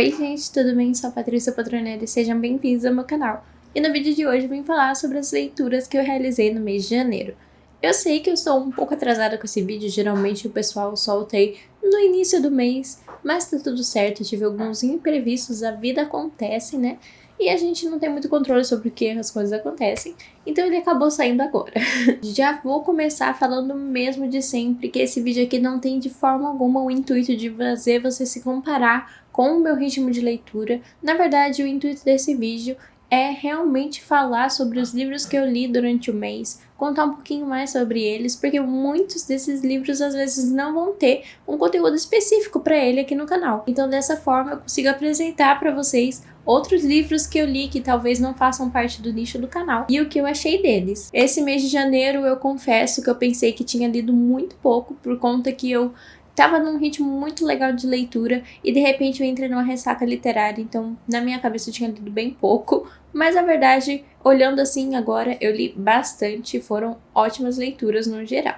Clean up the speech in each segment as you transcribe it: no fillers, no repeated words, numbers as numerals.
Oi gente, tudo bem? Sou a Patrícia Patronelli e sejam bem-vindos ao meu canal. E no vídeo de hoje eu vim falar sobre as leituras que eu realizei no mês de janeiro. Eu sei que eu estou um pouco atrasada com esse vídeo, geralmente o pessoal solta aí no início do mês, mas tá tudo certo, eu tive alguns imprevistos, a vida acontece, né? E a gente não tem muito controle sobre o que as coisas acontecem, então ele acabou saindo agora. Já vou começar falando mesmo de sempre que esse vídeo aqui não tem de forma alguma o intuito de fazer você se comparar com o meu ritmo de leitura. Na verdade, o intuito desse vídeo é realmente falar sobre os livros que eu li durante o mês, contar um pouquinho mais sobre eles, porque muitos desses livros às vezes não vão ter um conteúdo específico para ele aqui no canal. Então dessa forma eu consigo apresentar para vocês outros livros que eu li que talvez não façam parte do nicho do canal e o que eu achei deles. Esse mês de janeiro eu confesso que eu pensei que tinha lido muito pouco por conta que eu tava num ritmo muito legal de leitura e de repente eu entrei numa ressaca literária, então na minha cabeça eu tinha lido bem pouco, mas a verdade, olhando assim agora, eu li bastante e foram ótimas leituras no geral.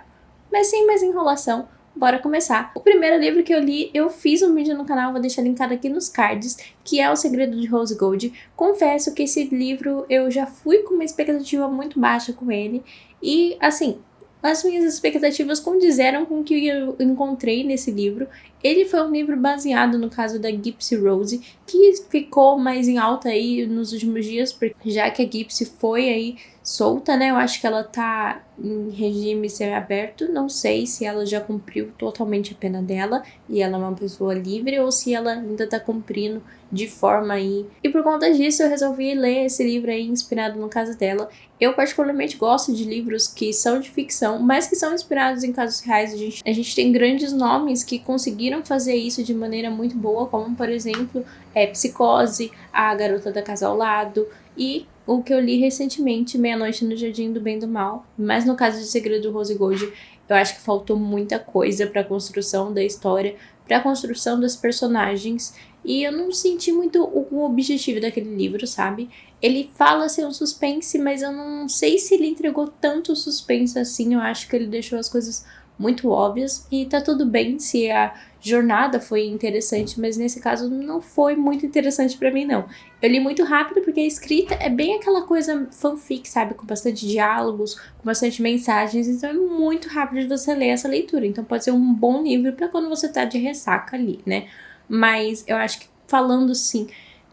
Mas sem mais enrolação, bora começar. O primeiro livro que eu li, eu fiz um vídeo no canal, vou deixar linkado aqui nos cards, que é O Segredo de Rose Gold. Confesso que esse livro eu já fui com uma expectativa muito baixa com ele e assim, as minhas expectativas condizeram com o que eu encontrei nesse livro. Ele foi um livro baseado no caso da Gypsy Rose, que ficou mais em alta aí nos últimos dias, já que a Gypsy foi aí solta, né? Eu acho que ela tá em regime semiaberto, não sei se ela já cumpriu totalmente a pena dela e ela é uma pessoa livre ou se ela ainda tá cumprindo de forma aí. E por conta disso eu resolvi ler esse livro aí inspirado no caso dela. Eu particularmente gosto de livros que são de ficção, mas que são inspirados em casos reais. A gente tem grandes nomes que conseguiram fazer isso de maneira muito boa, como por exemplo, Psicose, A Garota da Casa ao Lado e o que eu li recentemente, Meia-Noite no Jardim do Bem e do Mal. Mas no caso de Segredo do Rose Gold, eu acho que faltou muita coisa para a construção da história, para a construção dos personagens, e eu não senti muito o objetivo daquele livro, sabe? Ele fala ser um suspense, mas eu não sei se ele entregou tanto suspense assim. Eu acho que ele deixou as coisas muito óbvias e tá tudo bem se a jornada foi interessante, mas nesse caso não foi muito interessante pra mim não. Eu li muito rápido porque a escrita é bem aquela coisa fanfic, sabe? Com bastante diálogos, com bastante mensagens, então é muito rápido de você ler essa leitura. Então pode ser um bom livro pra quando você tá de ressaca ali, né? Mas eu acho que falando sim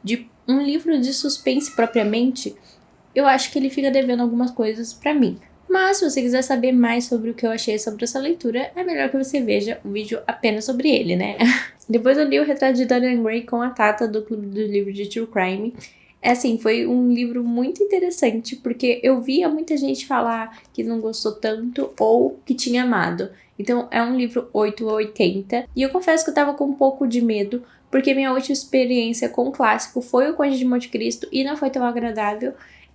de um livro de suspense propriamente, eu acho que ele fica devendo algumas coisas pra mim. Mas se você quiser saber mais sobre o que eu achei sobre essa leitura, é melhor que você veja o vídeo apenas sobre ele, né? Depois eu li O Retrato de Dorian Gray com a Tata do Clube do Livro de True Crime. Assim, foi um livro muito interessante, porque eu via muita gente falar que não gostou tanto ou que tinha amado. Então é um livro 8 ou 80, e eu confesso que eu tava com um pouco de medo, porque minha última experiência com o clássico foi o Conde de Monte Cristo e não foi tão agradável.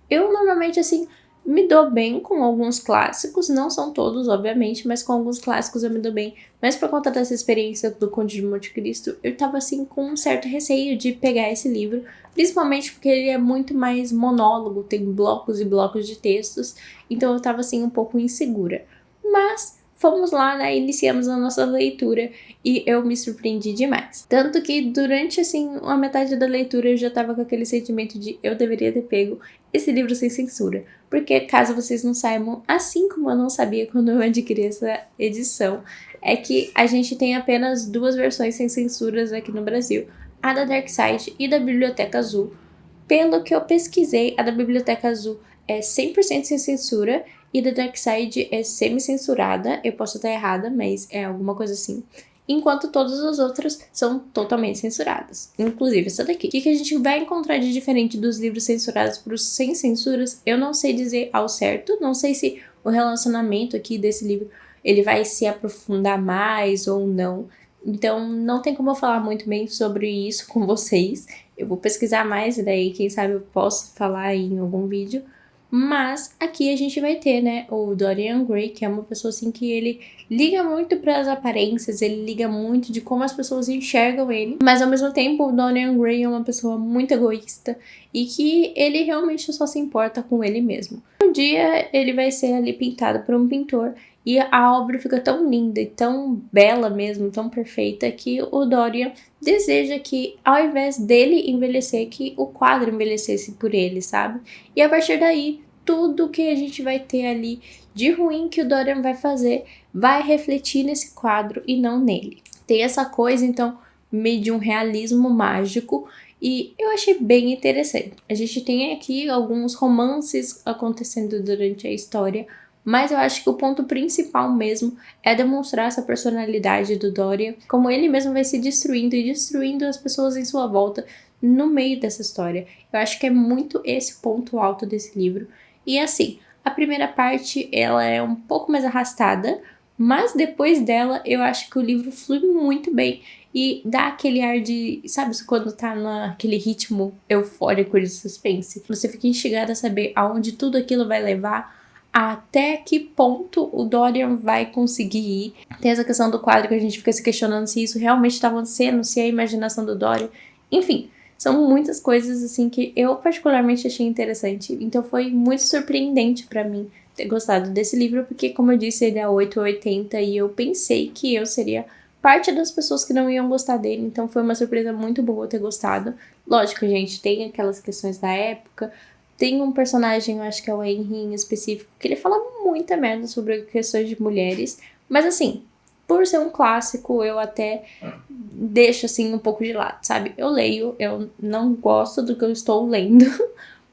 Eu normalmente, assim, me dou bem com alguns clássicos, não são todos, obviamente, mas com alguns clássicos eu me dou bem. Mas por conta dessa experiência do Conde de Monte Cristo, eu tava assim com um certo receio de pegar esse livro, principalmente porque ele é muito mais monólogo, tem blocos e blocos de textos, então eu tava assim um pouco insegura. Mas fomos lá, né, iniciamos a nossa leitura e eu me surpreendi demais. Tanto que durante, assim, a metade da leitura eu já tava com aquele sentimento de eu deveria ter pego esse livro sem censura. Porque, caso vocês não saibam, assim como eu não sabia quando eu adquiri essa edição, é que a gente tem apenas duas versões sem censuras aqui no Brasil. A da Darkside e da Biblioteca Azul. Pelo que eu pesquisei, a da Biblioteca Azul é 100% sem censura e da Darkside é semi-censurada. Eu posso estar errada, mas é alguma coisa assim. Enquanto todas as outras são totalmente censuradas. Inclusive essa daqui. O que a gente vai encontrar de diferente dos livros censurados para os sem censuras, eu não sei dizer ao certo. Não sei se o relacionamento aqui desse livro ele vai se aprofundar mais ou não. Então não tem como eu falar muito bem sobre isso com vocês. Eu vou pesquisar mais e daí quem sabe eu posso falar em algum vídeo. Mas aqui a gente vai ter, né, o Dorian Gray, que é uma pessoa assim que ele liga muito para as aparências, ele liga muito de como as pessoas enxergam ele, mas ao mesmo tempo o Dorian Gray é uma pessoa muito egoísta e que ele realmente só se importa com ele mesmo. Um dia ele vai ser ali pintado por um pintor E a obra fica tão linda e tão bela mesmo, tão perfeita, que o Dorian deseja que, ao invés dele envelhecer, que o quadro envelhecesse por ele, sabe? E a partir daí, tudo que a gente vai ter ali de ruim que o Dorian vai fazer vai refletir nesse quadro e não nele. Tem essa coisa, então, meio de um realismo mágico, e eu achei bem interessante. A gente tem aqui alguns romances acontecendo durante a história, mas eu acho que o ponto principal mesmo é demonstrar essa personalidade do Dorian, como ele mesmo vai se destruindo e destruindo as pessoas em sua volta no meio dessa história. Eu acho que é muito esse ponto alto desse livro. E assim, a primeira parte ela é um pouco mais arrastada, mas depois dela eu acho que o livro flui muito bem e dá aquele ar de, sabe, quando tá naquele ritmo eufórico de suspense. Você fica instigado a saber aonde tudo aquilo vai levar, até que ponto o Dorian vai conseguir ir. Tem essa questão do quadro que a gente fica se questionando se isso realmente está acontecendo, se é a imaginação do Dorian. Enfim, são muitas coisas assim que eu particularmente achei interessante. Então foi muito surpreendente pra mim ter gostado desse livro, porque como eu disse, ele é 8 ou 80 e eu pensei que eu seria parte das pessoas que não iam gostar dele, então foi uma surpresa muito boa ter gostado. Lógico, gente, tem aquelas questões da época. Tem um personagem, eu acho que é o Henry em específico, que ele fala muita merda sobre questões de mulheres. Mas assim, por ser um clássico, eu até deixo assim um pouco de lado, sabe? Eu leio, eu não gosto do que eu estou lendo,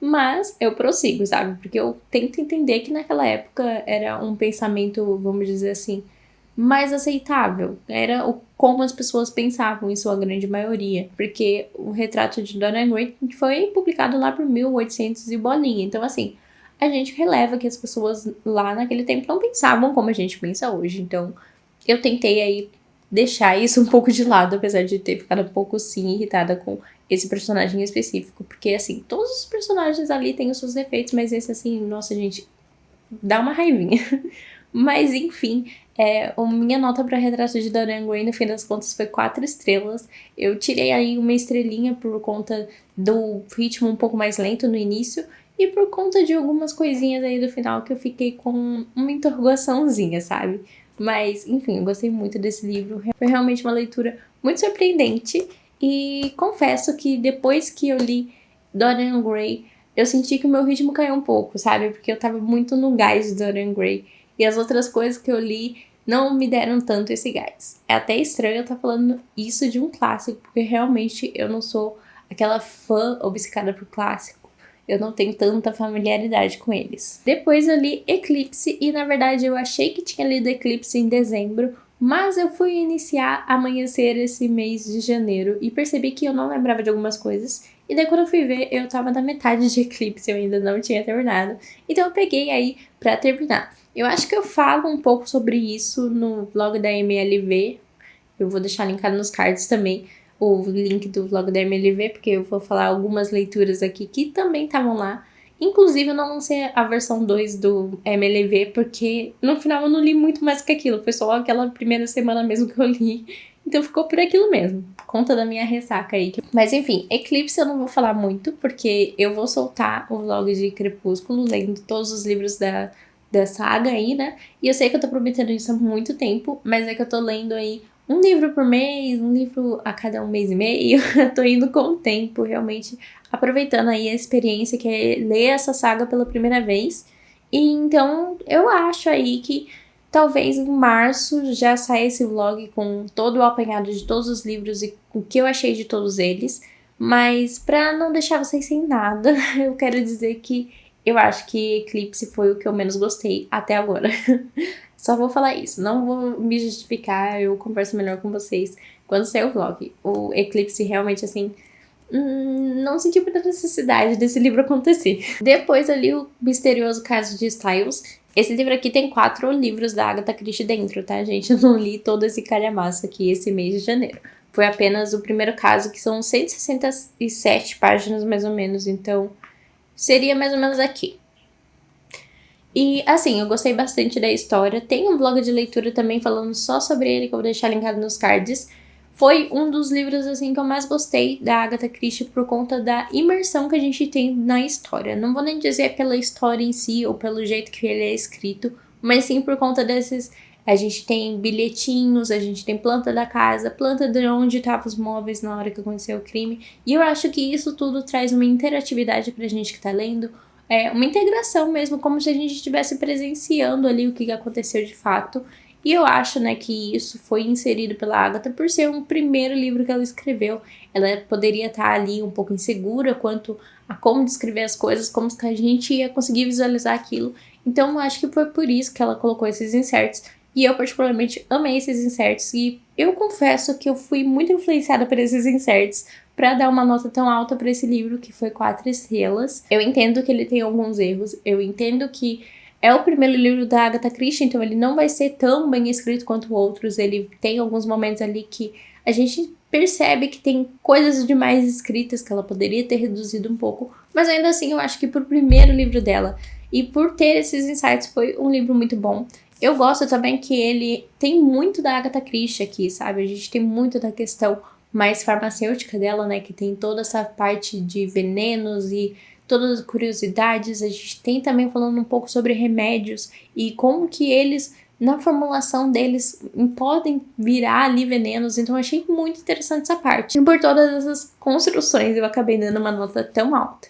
mas eu prossigo, sabe? Porque eu tento entender que naquela época era um pensamento, vamos dizer assim, mais aceitável. Era como as pessoas pensavam, em sua grande maioria. Porque o retrato de Dorian Gray foi publicado lá por 1800 e bolinha. Então, assim, a gente releva que as pessoas lá naquele tempo não pensavam como a gente pensa hoje. Então, eu tentei aí deixar isso um pouco de lado, apesar de ter ficado um pouco, sim, irritada com esse personagem específico. Porque, assim, todos os personagens ali têm os seus defeitos, mas esse, assim, nossa, gente, dá uma raivinha. Mas, enfim, a minha nota para Retrato de Dorian Gray, no fim das contas, foi 4 estrelas. Eu tirei aí uma estrelinha por conta do ritmo um pouco mais lento no início e por conta de algumas coisinhas aí do final que eu fiquei com uma interrogaçãozinha, sabe? Mas, enfim, eu gostei muito desse livro. Foi realmente uma leitura muito surpreendente e confesso que depois que eu li Dorian Gray, eu senti que o meu ritmo caiu um pouco, sabe? Porque eu tava muito no gás de Dorian Gray. E as outras coisas que eu li não me deram tanto esse gás. É até estranho eu estar falando isso de um clássico, porque realmente eu não sou aquela fã obcecada por clássico. Eu não tenho tanta familiaridade com eles. Depois eu li Eclipse e, na verdade, eu achei que tinha lido Eclipse em dezembro, mas eu fui iniciar Amanhecer esse mês de janeiro e percebi que eu não lembrava de algumas coisas. E daí quando eu fui ver, eu tava na metade de Eclipse, eu ainda não tinha terminado. Então eu peguei aí pra terminar. Eu acho que eu falo um pouco sobre isso no vlog da MLV. Eu vou deixar linkado nos cards também o link do vlog da MLV, porque eu vou falar algumas leituras aqui que também estavam lá. Inclusive, eu não lancei a versão 2 do MLV, porque no final eu não li muito mais que aquilo. Foi só aquela primeira semana mesmo que eu li. Então ficou por aquilo mesmo, por conta da minha ressaca aí. Mas enfim, Eclipse eu não vou falar muito, porque eu vou soltar o vlog de Crepúsculo, lendo todos os livros da saga aí, né? E eu sei que eu tô prometendo isso há muito tempo, mas é que eu tô lendo aí um livro por mês, um livro a cada um mês e meio. Eu tô indo com o tempo, realmente aproveitando aí a experiência que é ler essa saga pela primeira vez. E então eu acho aí que talvez em março já saia esse vlog com todo o apanhado de todos os livros e o que eu achei de todos eles. Mas pra não deixar vocês sem nada, eu quero dizer que eu acho que Eclipse foi o que eu menos gostei até agora. Só vou falar isso, não vou me justificar, eu converso melhor com vocês quando sair o vlog. O Eclipse realmente, assim, não senti muita necessidade desse livro acontecer. Depois eu li o Misterioso Caso de Styles. Esse livro aqui tem 4 livros da Agatha Christie dentro, tá, gente? Eu não li todo esse calhamaço aqui esse mês de janeiro. Foi apenas o primeiro caso, que são 167 páginas mais ou menos, então seria mais ou menos aqui. E, assim, eu gostei bastante da história. Tem um vlog de leitura também falando só sobre ele, que eu vou deixar linkado nos cards. Foi um dos livros, assim, que eu mais gostei da Agatha Christie por conta da imersão que a gente tem na história. Não vou nem dizer pela história em si ou pelo jeito que ele é escrito, mas sim por conta desses... A gente tem bilhetinhos, a gente tem planta da casa, planta de onde estavam os móveis na hora que aconteceu o crime. E eu acho que isso tudo traz uma interatividade pra gente que tá lendo, uma integração mesmo, como se a gente estivesse presenciando ali o que aconteceu de fato. E eu acho, né, que isso foi inserido pela Agatha por ser um primeiro livro que ela escreveu. Ela poderia estar ali um pouco insegura quanto a como descrever as coisas, como que a gente ia conseguir visualizar aquilo. Então eu acho que foi por isso que ela colocou esses inserts. E eu particularmente amei esses inserts. E eu confesso que eu fui muito influenciada por esses inserts para dar uma nota tão alta para esse livro, que foi 4 estrelas. Eu entendo que ele tem alguns erros. Eu entendo que é o primeiro livro da Agatha Christie, então ele não vai ser tão bem escrito quanto outros. Ele tem alguns momentos ali que a gente percebe que tem coisas demais escritas que ela poderia ter reduzido um pouco. Mas ainda assim, eu acho que pro primeiro livro dela e por ter esses insights, foi um livro muito bom. Eu gosto também que ele tem muito da Agatha Christie aqui, sabe? A gente tem muito da questão mais farmacêutica dela, né? Que tem toda essa parte de venenos e todas as curiosidades. A gente tem também falando um pouco sobre remédios e como que eles, na formulação deles, podem virar ali venenos. Então eu achei muito interessante essa parte. E por todas essas construções eu acabei dando uma nota tão alta.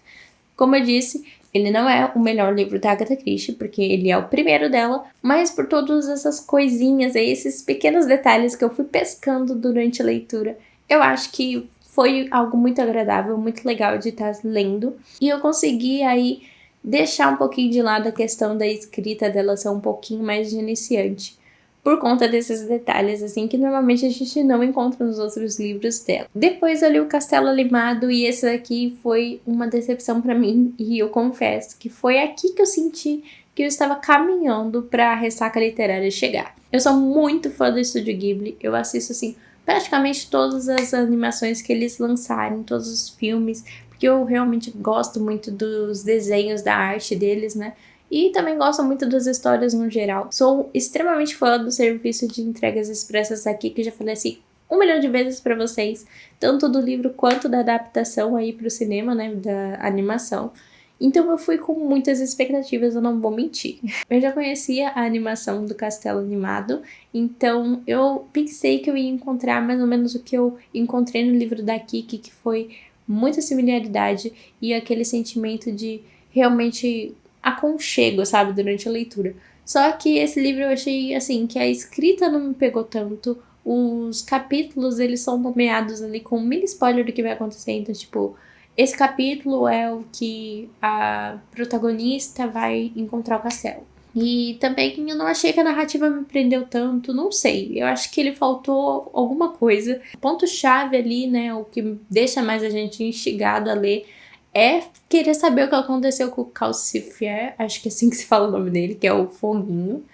Como eu disse, ele não é o melhor livro da Agatha Christie, porque ele é o primeiro dela, mas por todas essas coisinhas aí, esses pequenos detalhes que eu fui pescando durante a leitura, eu acho que foi algo muito agradável, muito legal de estar lendo. E eu consegui aí deixar um pouquinho de lado a questão da escrita dela ser um pouquinho mais de iniciante, por conta desses detalhes, assim, que normalmente a gente não encontra nos outros livros dela. Depois eu li O Castelo Animado e esse aqui foi uma decepção pra mim, e eu confesso que foi aqui que eu senti que eu estava caminhando pra ressaca literária chegar. Eu sou muito fã do Estúdio Ghibli, eu assisto, assim, praticamente todas as animações que eles lançarem, todos os filmes, porque eu realmente gosto muito dos desenhos, da arte deles, né? E também gosto muito das histórias no geral. Sou extremamente fã do serviço de entregas expressas aqui, que já falei assim 1 milhão de vezes pra vocês, tanto do livro quanto da adaptação aí pro cinema, né, da animação. Então eu fui com muitas expectativas, eu não vou mentir. Eu já conhecia a animação do Castelo Animado, então eu pensei que eu ia encontrar mais ou menos o que eu encontrei no livro da Kiki, que foi muita similaridade e aquele sentimento de realmente aconchego, sabe, durante a leitura. Só que esse livro eu achei, assim, que a escrita não me pegou tanto. Os capítulos, eles são nomeados ali com um mini spoiler do que vai acontecer. Então, tipo, esse capítulo é o que a protagonista vai encontrar o castelo. E também eu não achei que a narrativa me prendeu tanto, não sei. Eu acho que ele faltou alguma coisa. O ponto-chave ali, né, o que deixa mais a gente instigado a ler é querer saber o que aconteceu com o Calcifer, acho que é assim que se fala o nome dele, que é o foguinho,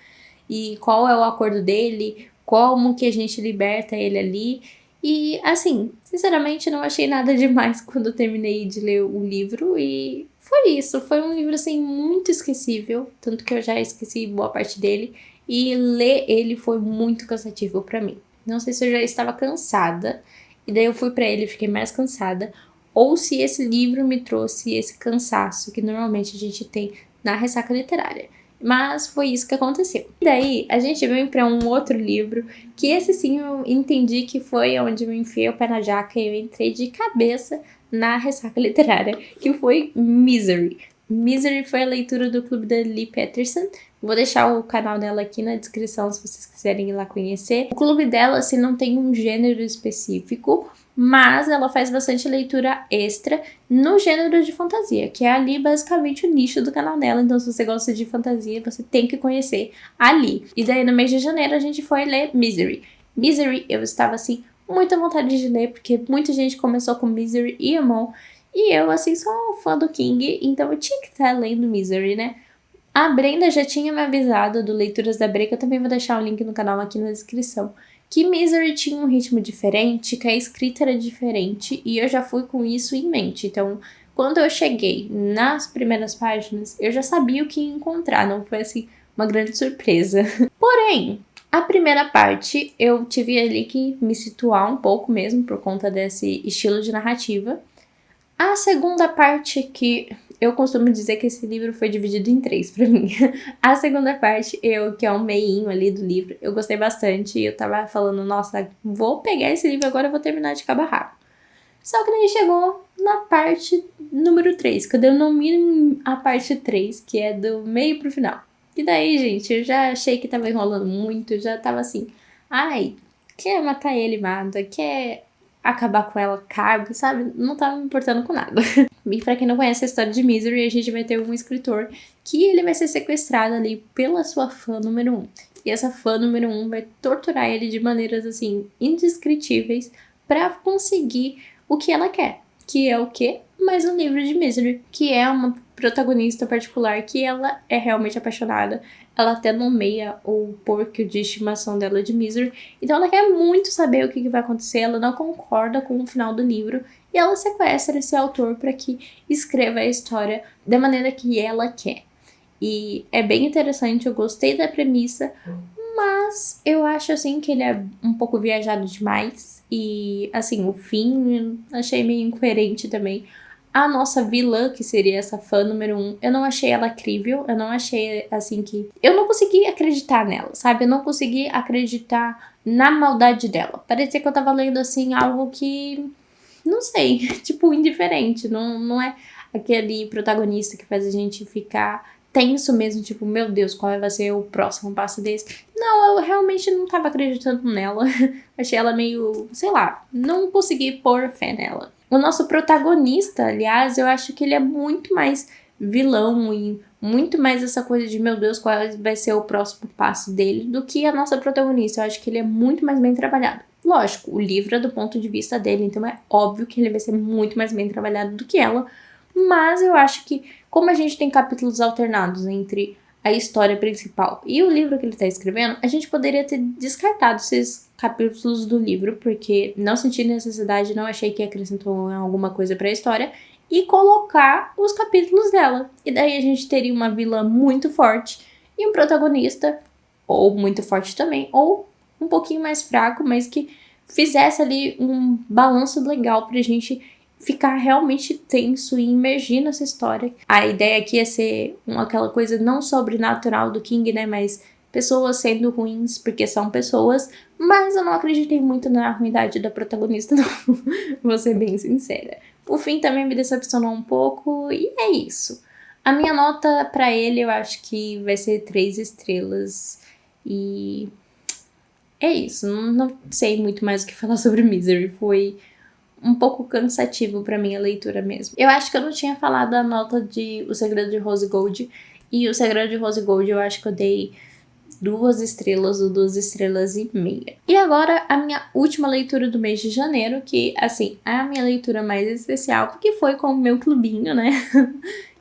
e qual é o acordo dele, como que a gente liberta ele ali. E, assim, sinceramente não achei nada demais quando eu terminei de ler o livro e foi isso. Foi um livro, assim, muito esquecível, tanto que eu já esqueci boa parte dele, e ler ele foi muito cansativo pra mim. Não sei se eu já estava cansada, e daí eu fui pra ele e fiquei mais cansada, ou se esse livro me trouxe esse cansaço que normalmente a gente tem na ressaca literária. Mas foi isso que aconteceu. E daí, a gente vem para um outro livro, que esse sim eu entendi que foi onde eu enfiei o pé na jaca e eu entrei de cabeça na ressaca literária, que foi Misery. Misery foi a leitura do clube da Lee Patterson. Vou deixar o canal dela aqui na descrição se vocês quiserem ir lá conhecer. O clube dela, assim, não tem um gênero específico, mas ela faz bastante leitura extra no gênero de fantasia, que é ali basicamente o nicho do canal dela. Então, se você gosta de fantasia, você tem que conhecer ali. E daí, no mês de janeiro, a gente foi ler Misery. Misery, eu estava, assim, muito à vontade de ler, porque muita gente começou com Misery e amou. E eu, assim, sou fã do King, então eu tinha que estar lendo Misery, né? A Brenda já tinha me avisado do Leituras da Breca, eu também vou deixar o link no canal aqui na descrição, que Misery tinha um ritmo diferente, que a escrita era diferente, e eu já fui com isso em mente. Então, quando eu cheguei nas primeiras páginas, eu já sabia o que encontrar, não foi, assim, uma grande surpresa. Porém, a primeira parte, eu tive ali que me situar um pouco mesmo, por conta desse estilo de narrativa. A segunda parte, que Eu costumo dizer que esse livro foi dividido em 3 pra mim. A segunda parte, que é um meinho ali do livro, eu gostei bastante. Eu tava falando, nossa, vou pegar esse livro agora, eu vou terminar de cabo a rabo. Só que daí chegou na parte número 3, que eu denomino a parte 3, que é do meio pro final. E daí, gente, eu já achei que tava enrolando muito, já tava assim, ai, quer matar ele, mata, quer acabar com ela, cabe, sabe? Não tava me importando com nada. E pra quem não conhece a história de Misery, a gente vai ter um escritor que ele vai ser sequestrado ali pela sua fã número 1. E essa fã número 1 vai torturar ele de maneiras, assim, indescritíveis pra conseguir o que ela quer. Que é o quê? Mais um livro de Misery, que é uma protagonista particular que ela é realmente apaixonada. Ela até nomeia o porco de estimação dela de Misery. Então ela quer muito saber o que vai acontecer, ela não concorda com o final do livro. E ela sequestra esse autor para que escreva a história da maneira que ela quer. E é bem interessante, eu gostei da premissa, mas eu acho, assim, que ele é um pouco viajado demais. E, assim, o fim achei meio incoerente também. A nossa vilã, que seria essa fã número 1, eu não achei ela crível. Eu não achei, assim, que... Eu não consegui acreditar nela, sabe? Eu não consegui acreditar na maldade dela. Parecia que eu tava lendo, assim, algo que... Não sei, tipo, indiferente. Não é aquele protagonista que faz a gente ficar tenso mesmo, tipo, meu Deus, qual vai ser o próximo passo desse? Não, eu realmente não tava acreditando nela. Achei ela meio, sei lá, não consegui pôr fé nela. O nosso protagonista, aliás, eu acho que ele é muito mais vilão e muito mais essa coisa de, meu Deus, qual vai ser o próximo passo dele, do que a nossa protagonista. Eu acho que ele é muito mais bem trabalhado. Lógico, o livro é do ponto de vista dele, então é óbvio que ele vai ser muito mais bem trabalhado do que ela. Mas eu acho que, como a gente tem capítulos alternados entre a história principal e o livro que ele está escrevendo, a gente poderia ter descartado esses capítulos do livro, porque não senti necessidade, não achei que acrescentou alguma coisa para a história, e colocar os capítulos dela. E daí a gente teria uma vilã muito forte e um protagonista, ou muito forte também, ou um pouquinho mais fraco, mas que fizesse ali um balanço legal pra gente ficar realmente tenso e imergir nessa história. A ideia aqui é ser aquela coisa não sobrenatural do King, né, mas pessoas sendo ruins porque são pessoas, mas eu não acreditei muito na ruindade da protagonista, não. Vou ser bem sincera. O fim também me decepcionou um pouco e é isso. A minha nota pra ele eu acho que vai ser 3 estrelas e é isso. Não sei muito mais o que falar sobre Misery. Foi um pouco cansativo pra mim a leitura mesmo. Eu acho que eu não tinha falado a nota de O Segredo de Rose Gold. E O Segredo de Rose Gold eu acho que eu dei 2 estrelas ou 2 estrelas e meia. E agora a minha última leitura do mês de janeiro, que assim, é a minha leitura mais especial, porque foi com o meu clubinho, né?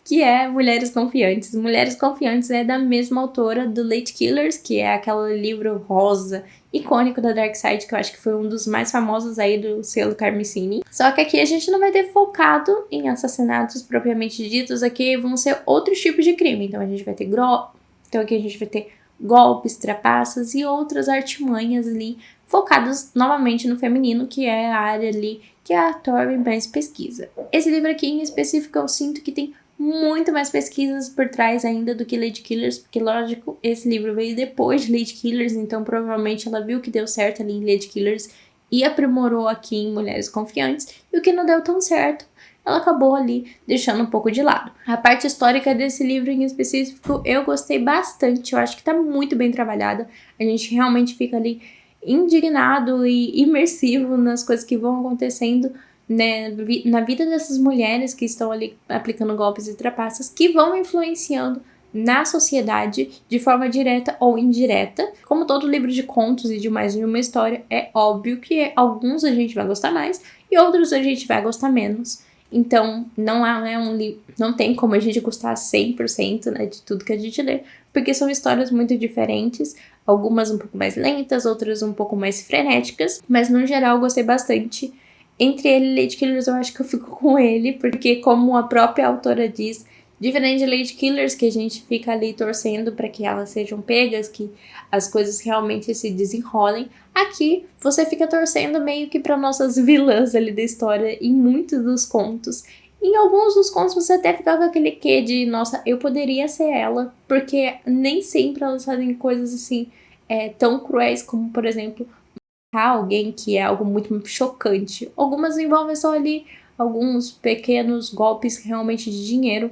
Que é Mulheres Confiantes. Mulheres Confiantes é da mesma autora do Late Killers, que é aquele livro rosa icônico da Dark Side, que eu acho que foi um dos mais famosos aí do selo Carmicini. Só que aqui a gente não vai ter focado em assassinatos propriamente ditos, aqui vão ser outros tipos de crime. Então a gente vai ter então aqui a gente vai ter golpes, trapaças e outras artimanhas ali, focados novamente no feminino, que é a área ali que a Tori mais pesquisa. Esse livro aqui em específico eu sinto que tem muito mais pesquisas por trás ainda do que Lady Killers, porque lógico, esse livro veio depois de Lady Killers, então provavelmente ela viu que deu certo ali em Lady Killers e aprimorou aqui em Mulheres Confiantes, e o que não deu tão certo, ela acabou ali deixando um pouco de lado. A parte histórica desse livro em específico eu gostei bastante, eu acho que tá muito bem trabalhada, a gente realmente fica ali indignado e imersivo nas coisas que vão acontecendo, né, na vida dessas mulheres que estão ali aplicando golpes e trapaças, que vão influenciando na sociedade de forma direta ou indireta. Como todo livro de contos e de mais de uma história, é óbvio que alguns a gente vai gostar mais e outros a gente vai gostar menos. Então, não tem como a gente gostar 100%, né, de tudo que a gente lê, porque são histórias muito diferentes, algumas um pouco mais lentas, outras um pouco mais frenéticas, mas no geral eu gostei bastante. Entre ele e Lady Killers eu acho que eu fico com ele, porque como a própria autora diz, diferente de Lady Killers, que a gente fica ali torcendo para que elas sejam pegas, que as coisas realmente se desenrolem, aqui você fica torcendo meio que para nossas vilãs ali da história em muitos dos contos. Em alguns dos contos você até fica com aquele quê de, nossa, eu poderia ser ela, porque nem sempre elas fazem coisas assim tão cruéis como, por exemplo, matar alguém, que é algo muito chocante. Algumas envolvem só ali alguns pequenos golpes realmente de dinheiro.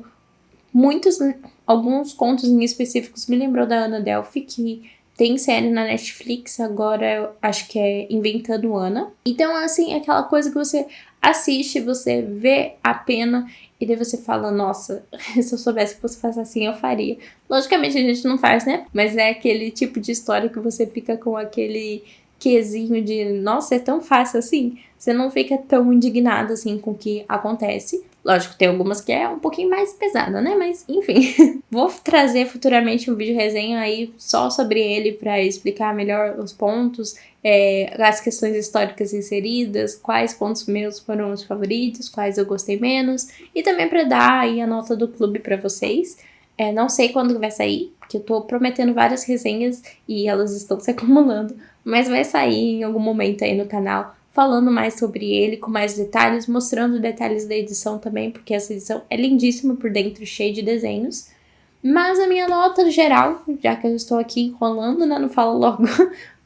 Alguns contos em específicos me lembrou da Ana Delphi, que tem série na Netflix agora, eu acho que é Inventando Ana. Então, assim, é aquela coisa que você assiste, você vê a pena e daí você fala, nossa, se eu soubesse que você faz assim, eu faria. Logicamente a gente não faz, né? Mas é aquele tipo de história que você fica com aquele quesinho de, nossa, é tão fácil assim. Você não fica tão indignado assim com o que acontece. Lógico, tem algumas que é um pouquinho mais pesada, né? Mas, enfim. Vou trazer futuramente um vídeo resenha aí só sobre ele para explicar melhor os pontos, as questões históricas inseridas, quais pontos meus foram os favoritos, quais eu gostei menos, e também para dar aí a nota do clube para vocês. Não sei quando vai sair, porque eu tô prometendo várias resenhas e elas estão se acumulando, mas vai sair em algum momento aí no canal, falando mais sobre ele, com mais detalhes, mostrando detalhes da edição também, porque essa edição é lindíssima por dentro, cheia de desenhos. Mas a minha nota geral, já que eu estou aqui enrolando, né, não falo logo,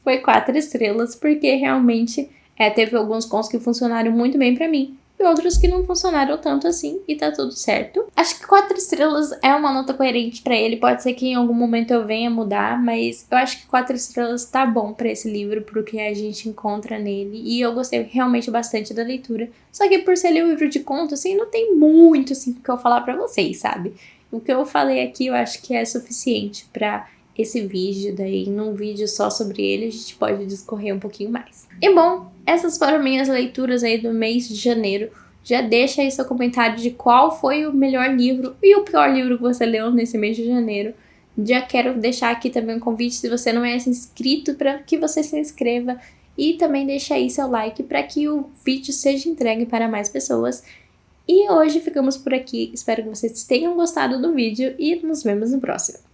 foi 4 estrelas, porque realmente teve alguns contos que funcionaram muito bem pra mim, e outros que não funcionaram tanto assim, e tá tudo certo. Acho que 4 estrelas é uma nota coerente pra ele, pode ser que em algum momento eu venha mudar, mas eu acho que 4 estrelas tá bom pra esse livro, pro que a gente encontra nele, e eu gostei realmente bastante da leitura. Só que por ser um livro de conto, assim, não tem muito, assim, o que eu falar pra vocês, sabe? O que eu falei aqui eu acho que é suficiente pra esse vídeo, daí num vídeo só sobre ele a gente pode discorrer um pouquinho mais. E bom, essas foram minhas leituras aí do mês de janeiro. Já deixa aí seu comentário de qual foi o melhor livro e o pior livro que você leu nesse mês de janeiro. Já quero deixar aqui também um convite, se você não é inscrito, para que você se inscreva e também deixa aí seu like para que o vídeo seja entregue para mais pessoas. E hoje ficamos por aqui, espero que vocês tenham gostado do vídeo e nos vemos no próximo.